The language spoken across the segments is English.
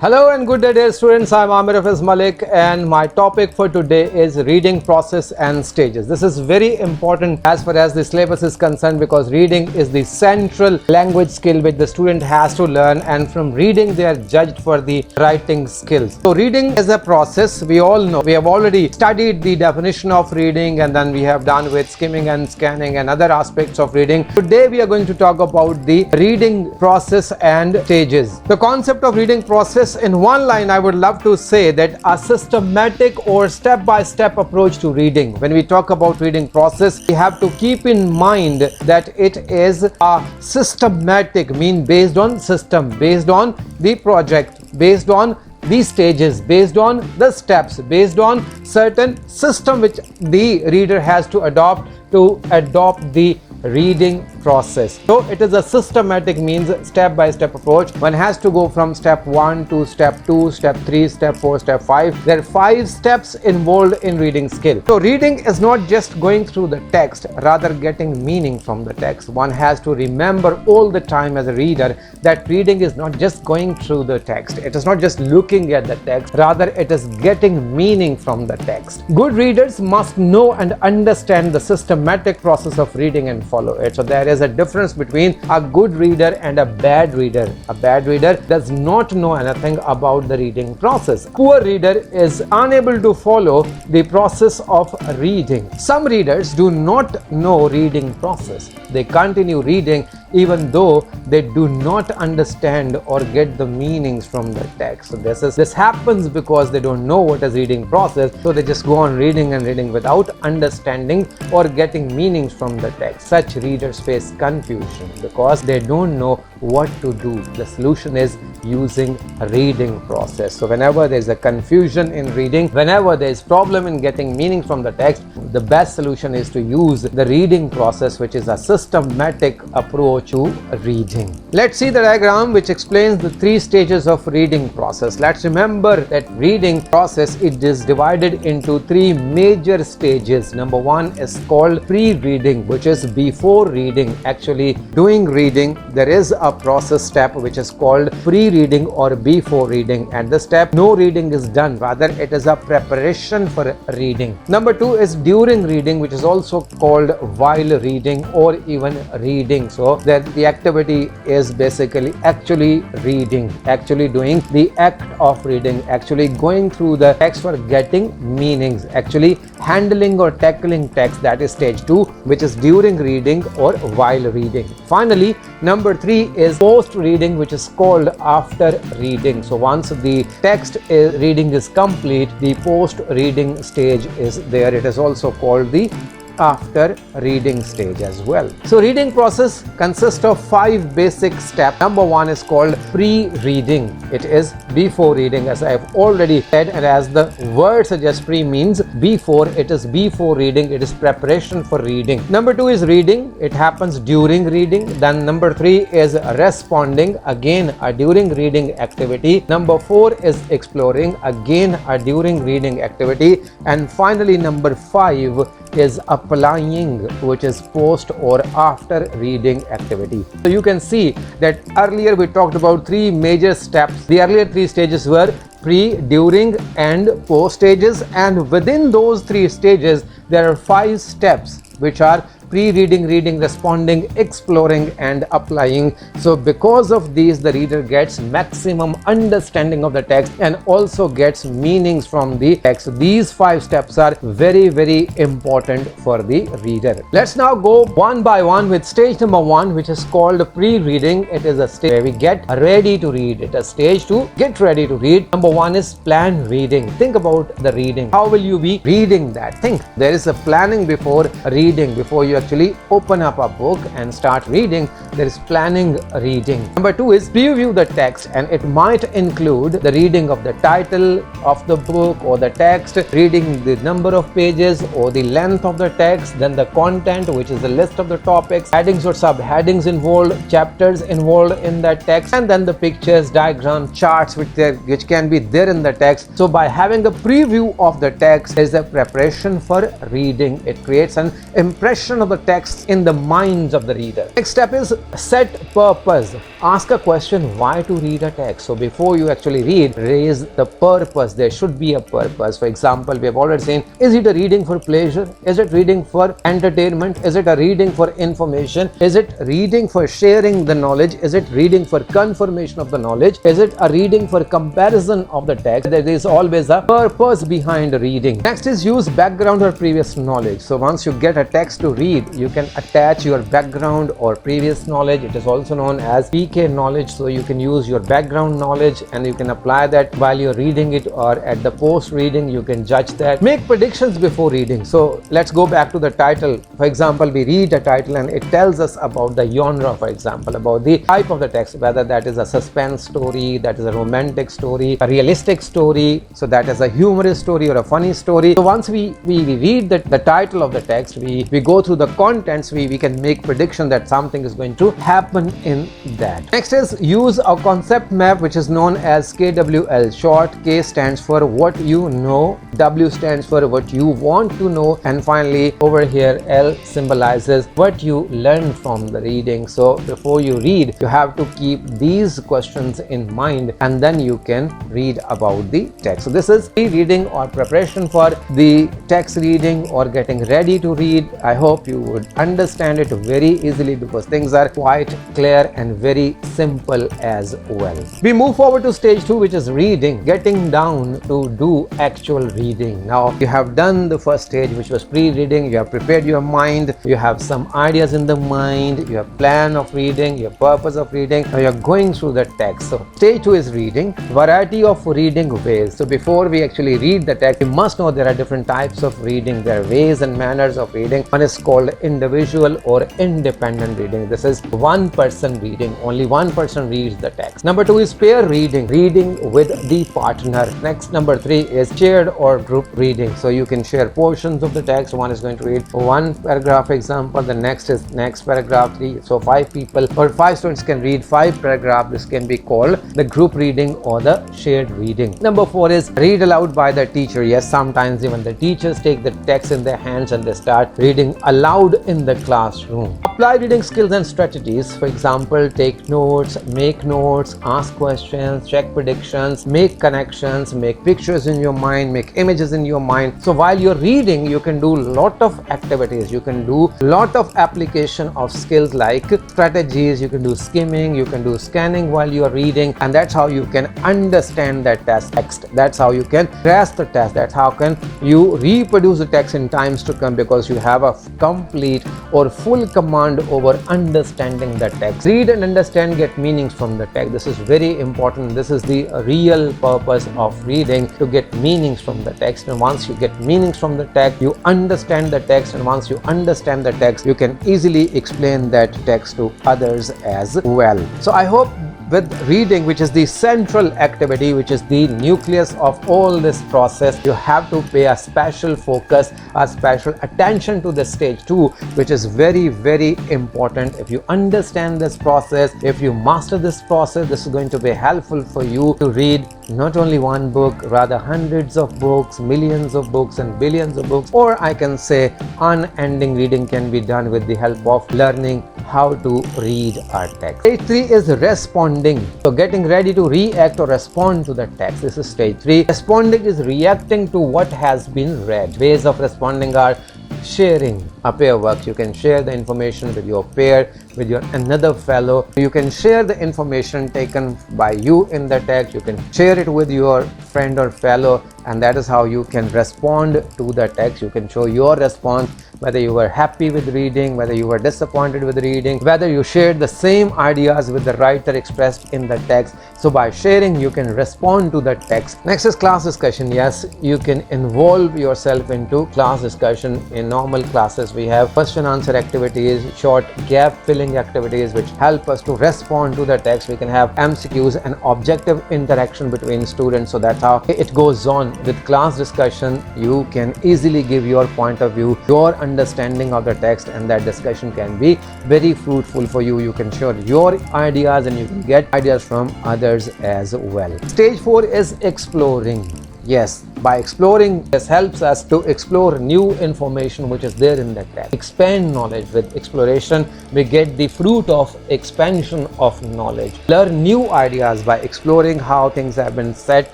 Hello and good day dear students, I am Amir Hafeez Malik and my topic for today is reading process and stages. This is very important as far as the syllabus is concerned because reading is the central language skill which the student has to learn, and from reading they are judged for the writing skills. So reading is a process, we all know, we have already studied the definition of reading and then we have done with skimming and scanning and other aspects of reading. Today we are going to talk about the reading process and stages. The concept of reading process, in one line I would love to say that a systematic or step-by-step approach to reading. When we talk about reading process, we have to keep in mind that it is a systematic, mean based on system, based on the project, based on the stages, based on the steps, based on certain system which the reader has to adopt the reading process. So it is a systematic, means step-by-step approach. One has to go from step 1 to step 2, step 3, step 4, step 5. There are 5 steps involved in reading skill. So reading is not just going through the text, rather getting meaning from the text. One has to remember all the time as a reader that reading is not just going through the text. It is not just looking at the text, rather it is getting meaning from the text. Good readers must know and understand the systematic process of reading and follow it. So there is a difference between a good reader and a bad reader. A bad reader does not know anything about the reading process. Poor reader is unable to follow the process of reading. Some readers do not know reading process. They continue reading even though they do not understand or get the meanings from the text. So this happens because they don't know what is reading process, so they just go on reading and reading without understanding or getting meanings from the text. Such readers face confusion because they don't know what to do. The solution is using a reading process. So whenever there is a confusion in reading, whenever there is problem in getting meaning from the text, the best solution is to use the reading process, which is a systematic approach to reading. Let's see the diagram which explains the 3 stages of reading process. Let's remember that reading process, it is divided into 3 major stages. Number 1 is called pre-reading, which is before reading, actually doing reading. There is a process step which is called pre-reading or before reading. At this step, no reading is done, rather it is a preparation for reading. Number 2 is during reading, which is also called while reading or even reading. So that the activity is basically actually reading, actually doing the act of reading, actually going through the text for getting meanings, actually handling or tackling text. That is stage 2, which is during reading or while reading. Finally, number 3 is post reading, which is called after reading. So once the text reading is complete, the post reading stage is there. It is also called the after reading stage as well. So reading process consists of 5 basic steps. Number 1 is called pre-reading. It is before reading, as I have already said, and as the word suggests, pre means before. It is before reading, it is preparation for reading. Number 2 is reading. It happens during reading. Then number 3 is responding, again a during reading activity. Number 4 is exploring, again a during reading activity. And finally number 5 is applying, which is post or after reading activity. So you can see that earlier we talked about 3 major steps. The earlier 3 stages were pre, during and post stages, and within those 3 stages there are 5 steps which are pre-reading, reading, responding, exploring and applying. So because of these, the reader gets maximum understanding of the text and also gets meanings from the text. These 5 steps are very, very important for the reader. Let's now go one by one with stage number 1, which is called pre-reading. It is a stage where we get ready to read. It is a stage to get ready to read. Number 1 is plan reading. Think about the reading. How will you be reading that? Think. There is a planning before reading. Before you actually open up a book and start reading, there is planning reading. Number 2 is preview the text, and it might include the reading of the title of the book or the text, reading the number of pages or the length of the text, then the content, which is the list of the topics, headings or subheadings involved, chapters involved in that text, and then the pictures, diagrams, charts which can be there in the text. So by having a preview of the text, there is a preparation for reading. It creates an impression of of the text in the minds of the reader. Next step is set purpose. Ask a question, why to read a text? So before you actually read, raise the purpose. There should be a purpose. For example, we have already seen, is it a reading for pleasure? Is it reading for entertainment? Is it a reading for information? Is it reading for sharing the knowledge? Is it reading for confirmation of the knowledge? Is it a reading for comparison of the text? There is always a purpose behind reading. Next is use background or previous knowledge. So once you get a text to read, you can attach your background or previous knowledge. It is also known as PK knowledge. So you can use your background knowledge and you can apply that while you're reading it, or at the post reading you can judge that. Make predictions before reading. So let's go back to the title. For example, we read a title and it tells us about the genre, for example, about the type of the text, whether that is a suspense story, that is a romantic story, a realistic story, so that is a humorous story or a funny story. So once we read the title of the text, we go through the contents, we can make prediction that something is going to happen in that. Next is use a concept map, which is known as KWL. Short K stands for what you know, W stands for what you want to know, and finally over here L symbolizes what you learn from the reading. So before you read, you have to keep these questions in mind and then you can read about the text. So this is reading or preparation for the text reading or getting ready to read. I hope you would understand it very easily because things are quite clear and very simple as well. We move forward to stage 2, which is reading, getting down to do actual reading. Now you have done the first stage, which was pre-reading. You have prepared your mind, you have some ideas in the mind, you have plan of reading, your purpose of reading. Now you are going through the text. So stage 2 is reading, variety of reading ways. So before we actually read the text, you must know there are different types of reading. There are ways and manners of reading. One is called individual or independent reading. This is one person reading. Only one person reads the text. Number 2 is pair reading, reading with the partner. Next, number 3 is shared or group reading. So you can share portions of the text. One is going to read one paragraph, for example, the next is next paragraph, 3. So 5 people or 5 students can read 5 paragraphs. This can be called the group reading or the shared reading. Number 4 is read aloud by the teacher. Yes, sometimes even the teachers take the text in their hands and they start reading aloud in the classroom. Apply reading skills and strategies. For example, take notes, make notes, ask questions, check predictions, make connections, make pictures in your mind, make images in your mind. So while you're reading, you can do lot of activities. You can do lot of application of skills like strategies. You can do skimming, you can do scanning while you are reading, and that's how you can understand that text. That's how you can grasp the text. That's how can you reproduce the text in times to come, because you have a complete or full command over understanding the text. Read and understand, get meanings from the text. This is very important. This is the real purpose of reading, to get meanings from the text. And once you get meanings from the text, you understand the text, and once you understand the text, you can easily explain that text to others as well. So I hope with reading, which is the central activity, which is the nucleus of all this process, you have to pay a special focus, a special attention to the stage 2, which is very, very important. If you understand this process, if you master this process, this is going to be helpful for you to read not only one book, rather hundreds of books, millions of books and billions of books, or I can say unending reading can be done with the help of learning how to read our text. Stage 3 is responding. So getting ready to react or respond to the text. This is stage 3. Responding is reacting to what has been read. Ways of responding are sharing a pair work. You can share the information with your peer, with your another fellow. You can share the information taken by you in the text. You can share it with your friend or fellow, and that is how you can respond to the text. You can show your response, whether you were happy with reading, whether you were disappointed with reading, whether you shared the same ideas with the writer expressed in the text. So by sharing, you can respond to the text. Next is class discussion. Yes, you can involve yourself into class discussion. In normal classes, we have question answer activities, short gap filling activities, which help us to respond to the text. We can have MCQs and objective interaction between students. So that's how it goes on. With class discussion, you can easily give your point of view, your understanding of the text, and that discussion can be very fruitful for you. You can share your ideas and you can get ideas from others as well. Stage 4 is exploring. Yes, By exploring, this helps us to explore new information which is there in the text. Expand knowledge. With exploration, we get the fruit of expansion of knowledge. Learn new ideas by exploring how things have been said,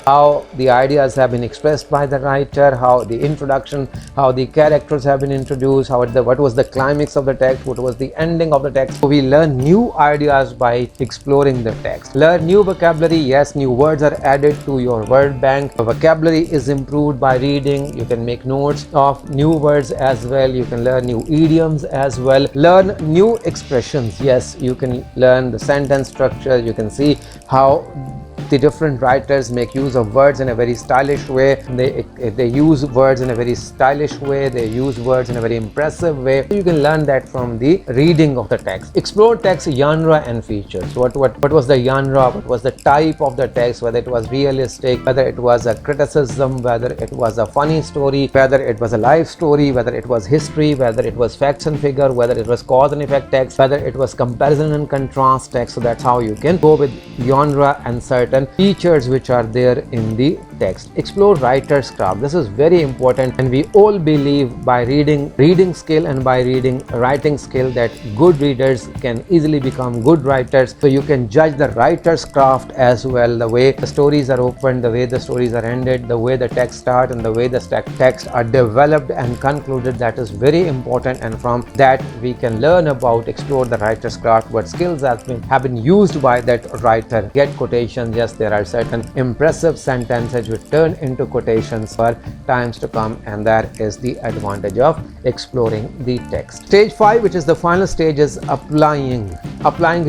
how the ideas have been expressed by the writer, how the introduction, how the characters have been introduced, what was the climax of the text, what was the ending of the text. So we learn new ideas by exploring the text. Learn new vocabulary. Yes, new words are added to your word bank. The vocabulary is improved by reading. You can make notes of new words as well. You can learn new idioms as well. Learn new expressions. Yes, you can learn the sentence structure. You can see how the different writers make use of words in a very stylish way. They use words in a very stylish way. They use words in a very impressive way. You can learn that from the reading of the text. Explore text genre and features. What was the genre? What was the type of the text? Whether it was realistic, whether it was a criticism, whether it was a funny story, whether it was a life story, whether it was history, whether it was facts and figure, whether it was cause and effect text, whether it was comparison and contrast text. So that's how you can go with genre and certain features which are there in the text. Explore writer's craft. This is very important, and we all believe by reading skill and by reading writing skill that good readers can easily become good writers. So you can judge the writer's craft as well, the way the stories are opened, the way the stories are ended, the way the text start and the way the text are developed and concluded. That is very important, and from that we can learn about, explore the writer's craft, what skills have been used by that writer. Get quotations. Yes, there are certain impressive sentences which turn into quotations for times to come, and that is the advantage of exploring the text. Stage 5, which is the final stage, is applying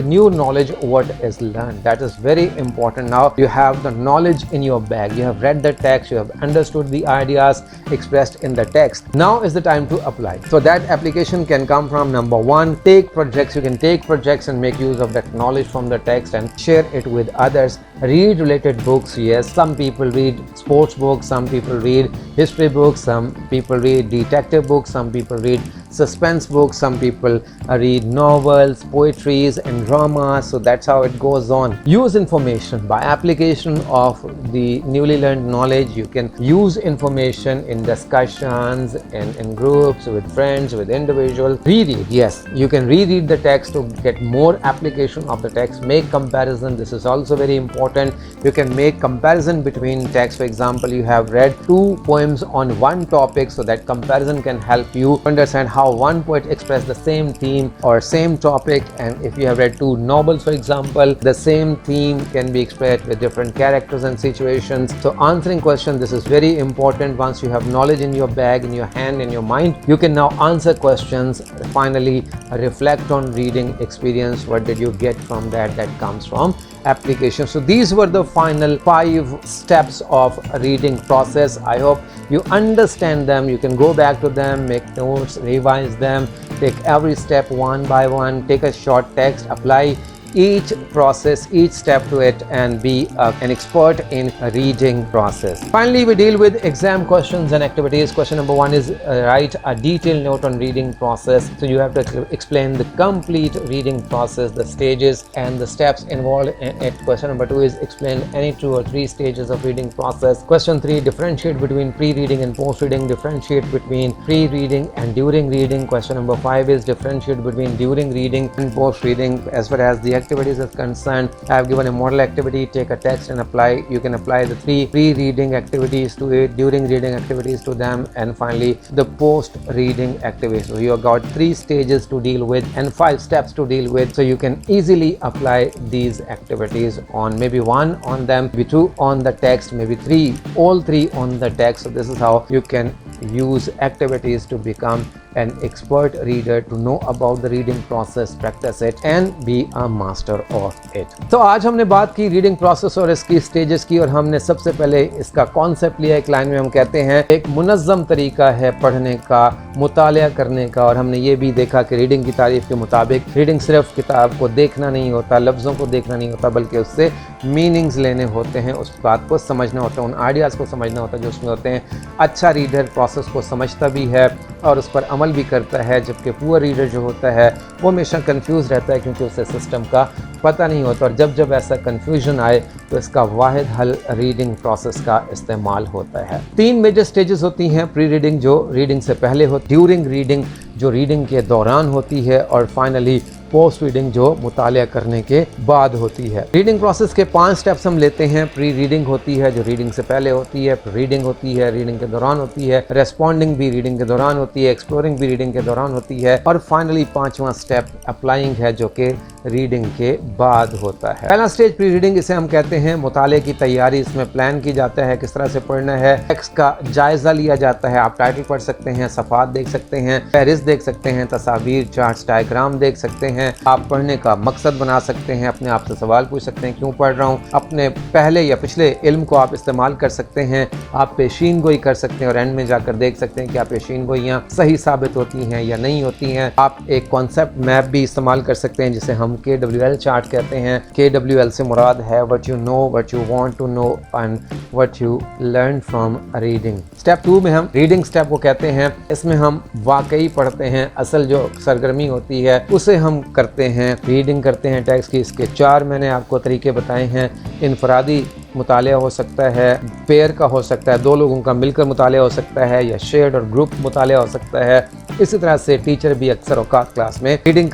new knowledge what is learned. That is very important. Now you have the knowledge in your bag. You have read the text, you have understood the ideas expressed in the text. Now is the time to apply. So that application can come from number 1, take projects. You can take projects and make use of that knowledge from the text and share it with others. Read related books. Yes, some people read sports books, some people read history books, some people read detective books, some people read suspense books, some people read novels, poetries and dramas. So that's how it goes on. Use information. By application of the newly learned knowledge, you can use information in discussions, in groups, with friends, with individuals. Reread. Yes, you can reread the text to get more application of the text. Make comparison. This is also very important. You can make comparison between texts. For example, you have read 2 poems on one topic, so that comparison can help you understand how one poet expressed the same theme or same topic. And if you have read 2 novels, for example, the same theme can be expressed with different characters and situations. So answering questions, this is very important. Once you have knowledge in your bag, in your hand, in your mind, you can now answer questions. Finally, reflect on reading experience. What did you get from that? That comes from application. So these were the final 5 steps of reading process. I hope you understand them. You can go back to them, make notes, revise them, take every step one by one, take a short text, apply each process, each step to it, and be an expert in a reading process. Finally, we deal with exam questions and activities. Question number 1 is write a detailed note on reading process. So you have to explain the complete reading process, the stages and the steps involved in it. Question number 2 is explain any 2 or 3 stages of reading process. Question 3, differentiate between pre-reading and post-reading. Differentiate between pre-reading and during reading. Question number 5 is differentiate between during reading and post-reading. As far as the activities are concerned, I have given a model activity. Take a text and apply. You can apply the 3 pre-reading activities to it, during reading activities to them, and finally the post-reading activities. So you have got 3 stages to deal with and 5 steps to deal with. So you can easily apply these activities on maybe 1 on them, maybe 2 on the text, maybe 3, all 3 on the text. So this is how you can use activities to become an expert reader, to know about the reading process, practice it and be a master of it. तो आज हमने बात की reading process और इसकी stages की, और हमने सबसे पहले इसका कॉन्सेप्ट लिया। एक लाइन में हम कहते हैं एक मुनज़्ज़म तरीका है पढ़ने का, मुतालिया करने का। और हमने ये भी देखा कि रीडिंग की तारीफ के मुताबिक रीडिंग सिर्फ किताब को देखना नहीं होता, लफ्ज़ों को देखना नहीं होता, बल्कि उससे मीनिंग्स लेने होते हैं, उस बात को समझना होता है, उन आइडियाज़ को समझना होता है जो उसमें होते हैं। अच्छा रीडर प्रोसेस को समझता भी है और उस पर अमल عمل بھی کرتا ہے، جبکہ پور ریڈر جو ہوتا ہے وہ ہمیشہ کنفیوز رہتا ہے کیونکہ اسے سسٹم کا پتہ نہیں ہوتا، اور جب ایسا کنفیوژن آئے تو اس کا واحد حل ریڈنگ پروسیس کا استعمال ہوتا ہے۔ 3 میجر سٹیجز ہوتی ہیں، پری ریڈنگ جو ریڈنگ سے پہلے ہوتی ہے، ڈیورنگ ریڈنگ جو ریڈنگ کے دوران ہوتی ہے، اور فائنلی پوسٹ ریڈنگ جو مطالعہ کرنے کے بعد ہوتی ہے۔ ریڈنگ پروسیس کے 5 سٹیپس ہم لیتے ہیں۔ پری ریڈنگ ہوتی ہے جو ریڈنگ سے پہلے ہوتی ہے، ریڈنگ ہوتی ہے ریڈنگ کے دوران ہوتی ہے، ریسپونڈنگ بھی ریڈنگ کے دوران ہوتی ہے، ایکسپلورنگ بھی ریڈنگ کے دوران ہوتی ہے، اور فائنلی 5واں سٹیپ اپلائنگ ہے جو کہ ریڈنگ کے بعد ہوتا ہے۔ پہلا سٹیج پری ریڈنگ، اسے ہم کہتے ہیں مطالعے کی تیاری۔ اس میں پلان کی جاتا ہے کس طرح سے پڑھنا ہے، ٹیکسٹ کا جائزہ لیا جاتا ہے، آپ ٹائٹل پڑھ سکتے ہیں، صفحات دیکھ سکتے ہیں، فہرست دیکھ سکتے ہیں، تصاویر، چارٹس، ڈائیگرام دیکھ سکتے ہیں، آپ پڑھنے کا مقصد بنا سکتے ہیں، اپنے آپ سے سوال پوچھ سکتے ہیں کیوں پڑھ رہا ہوں، اپنے پہلے یا پچھلے علم کو آپ استعمال کر سکتے ہیں، آپ پیشین گوئی کر سکتے ہیں اور اینڈ میں جا کر دیکھ سکتے ہیں کہ آپ پیشین گوئیاں صحیح ثابت ہوتی ہیں یا نہیں ہوتی ہیں۔ آپ ایک کانسیپٹ میپ بھی استعمال کر سکتے ہیں جسے ہم KWL چارٹ کہتے ہیں۔ KWL سے مراد ہے what you know, what you want to know and what you learn from reading۔ Step 2 میں ہم ریڈنگ سٹیپ کو کہتے ہیں، اس میں ہم واقعی پڑھتے ہیں، اصل جو سرگرمی ہوتی ہے اسے ہم کرتے ہیں، ریڈنگ کرتے ہیں ٹیکسٹ کی۔ اس کے 4 میں نے آپ کو طریقے بتائے ہیں۔ انفرادی مطالعہ ہو سکتا ہے، پیئر کا ہو سکتا ہے، 2 لوگوں کا مل کر مطالعہ ہو سکتا ہے، یا شیئرڈ اور گروپ مطالعہ ہو سکتا ہے۔ اسی طرح سے ٹیچر بھی اکثر اوقات کلاس میں ریڈنگ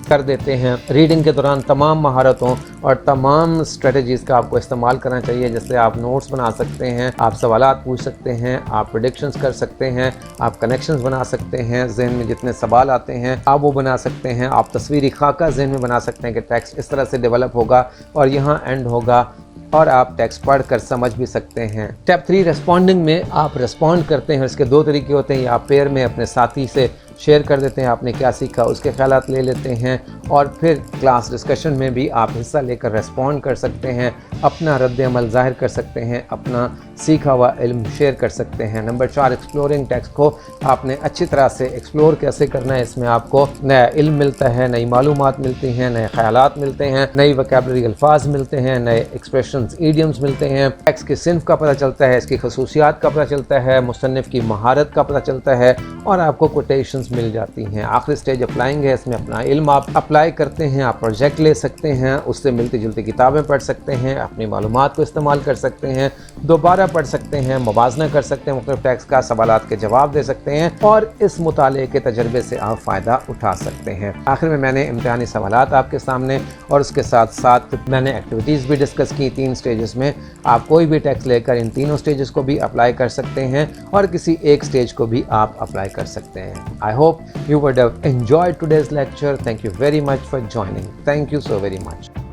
کر دیتے ہیں۔ ریڈنگ کے دوران تمام مہارتوں اور تمام اسٹریٹجیز کا آپ کو استعمال کرنا چاہیے، جیسے آپ نوٹس بنا سکتے ہیں، آپ سوالات پوچھ سکتے ہیں، آپ پریڈکشنز کر سکتے ہیں، آپ کنیکشنز بنا سکتے ہیں، ذہن میں جتنے سوال آتے ہیں آپ وہ بنا سکتے ہیں، آپ تصویری خاکہ ذہن میں بنا سکتے ہیں کہ ٹیکسٹ اس طرح سے ڈیولپ ہوگا اور یہاں اینڈ ہوگا، اور آپ ٹیکسٹ پڑھ کر سمجھ بھی سکتے ہیں۔ اسٹیپ 3 ریسپونڈنگ میں آپ ریسپونڈ کرتے ہیں۔ اس کے 2 طریقے ہوتے ہیں، یا آپ پیئر میں اپنے ساتھی سے شیئر کر دیتے ہیں آپ نے کیا سیکھا، اس کے خیالات لے لیتے ہیں، اور پھر کلاس ڈسکشن میں بھی آپ حصہ لے کر ریسپونڈ کر سکتے ہیں، اپنا رد عمل ظاہر کر سکتے ہیں، اپنا سیکھا ہوا علم شیئر کر سکتے ہیں۔ نمبر 4 ایکسپلورنگ ٹیکسٹ کو آپ نے اچھی طرح سے ایکسپلور کیسے کرنا ہے، اس میں آپ کو نیا علم ملتا ہے، نئی معلومات ملتی ہیں، نئے خیالات ملتے ہیں، نئی وکیبلری الفاظ ملتے ہیں، نئے ایکسپریشنز ایڈیمز ملتے ہیں، ٹیکسٹ کی صنف کا پتہ چلتا ہے، اس کی خصوصیات کا پتہ چلتا ہے، مصنف کی مہارت کا پتہ چلتا ہے، اور آپ کو کوٹیشنز مل جاتی ہیں۔ آخری سٹیج اپلائنگ ہے، اس میں اپنا علم آپ اپلائی کرتے ہیں، آپ پروجیکٹ لے سکتے ہیں، اس سے ملتی جلتی کتابیں پڑھ سکتے ہیں، اپنی معلومات کو استعمال کر سکتے ہیں، دوبارہ پڑھ سکتے ہیں، موازنہ کر سکتے ہیں مختلف ٹیکسٹ کا، سوالات کے جواب دے سکتے ہیں، اور اس مطالعے کے تجربے سے آپ فائدہ اٹھا سکتے ہیں۔ آخر میں نے امتحانی سوالات آپ کے سامنے، اور اس کے ساتھ ساتھ میں نے ایکٹیویٹیز بھی ڈسکس کی 3 سٹیجز میں۔ آپ کوئی بھی ٹیکسٹ لے کر ان تینوں سٹیجز کو بھی اپلائی کر سکتے ہیں، اور کسی ایک سٹیج کو بھی آپ اپلائی کر سکتے ہیں۔ I hope you would have enjoyed today's lecture. Thank you very much for joining. Thank you so very much.